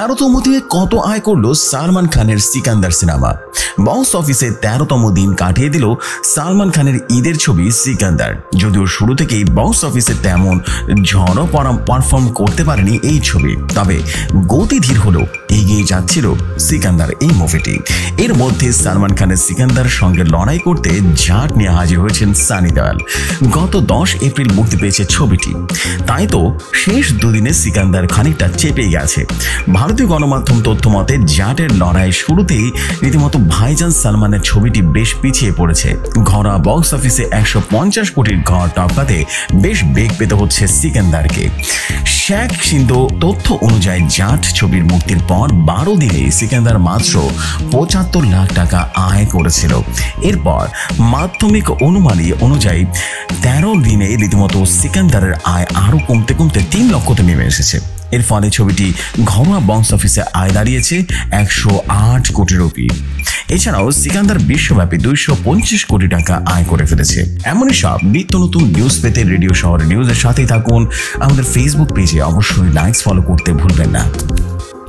13তম দিনে কত আয় করলো সালমান খানের সিকান্দার সিনেমা। বক্স অফিসে 13তম দিন কাটিয়ে দিল সালমান খানের ঈদের ছবি সিকান্দার। যদিও শুরু থেকেই বক্স অফিসে তেমন ঝড়ো পারফর্ম করতে পারেনি এই ছবি, তবে গতি ধীর হলেও এগিয়ে যাচ্ছিল সিকান্দার এই মুভিটি। এর মধ্যে সালমান খানের সিকান্দার সঙ্গে লড়াই করতে জাট নিয়ে হাজির হয়েছেন সানি দেওয়াল। গত 10 এপ্রিল মুক্তি পেয়েছে ছবিটি, তাই তো শেষ দুদিনে সিকান্দার খানিকটা চেপে গেছে। ভারতীয় গণমাধ্যম তথ্য মতে জাটের লড়াই শুরুতেই রীতিমতো ভাইজান সালমানের ছবিটি বেশ পিছিয়ে পড়েছে। ঘরোয়া বক্স অফিসে 150 কোটির ঘর টপকাতে বেশ বেগ পেতে হচ্ছে সিকান্দারকে। শেখ সিন্ধু তথ্য অনুযায়ী জাট ছবির মুক্তির পর 12 দিনে সিকান্দার মাত্র 75 লাখ টাকা আয় করেছিল। এরপর মাধ্যমিক অনুমানী অনুযায়ী 13 দিনে রীতিমতো সিকান্দারের আয় আরো কমতে কমতে 3 লক্ষতে নেমে এসেছে। এর ফলে ছবিটি ঘরোয়া বক্স অফিসে আয় দাঁড়িয়েছে 108 কোটি রুপি। এছাড়াও সিকান্দার বিশ্বব্যাপী 225 কোটি টাকা আয় করে ফেলেছে। এমনই সব নিত্য নতুন নিউজ পেতে রেডিও শহর নিউজের সাথেই থাকুন। আমাদের ফেসবুক পেজে অবশ্যই লাইকস ফলো করতে ভুলবেন না।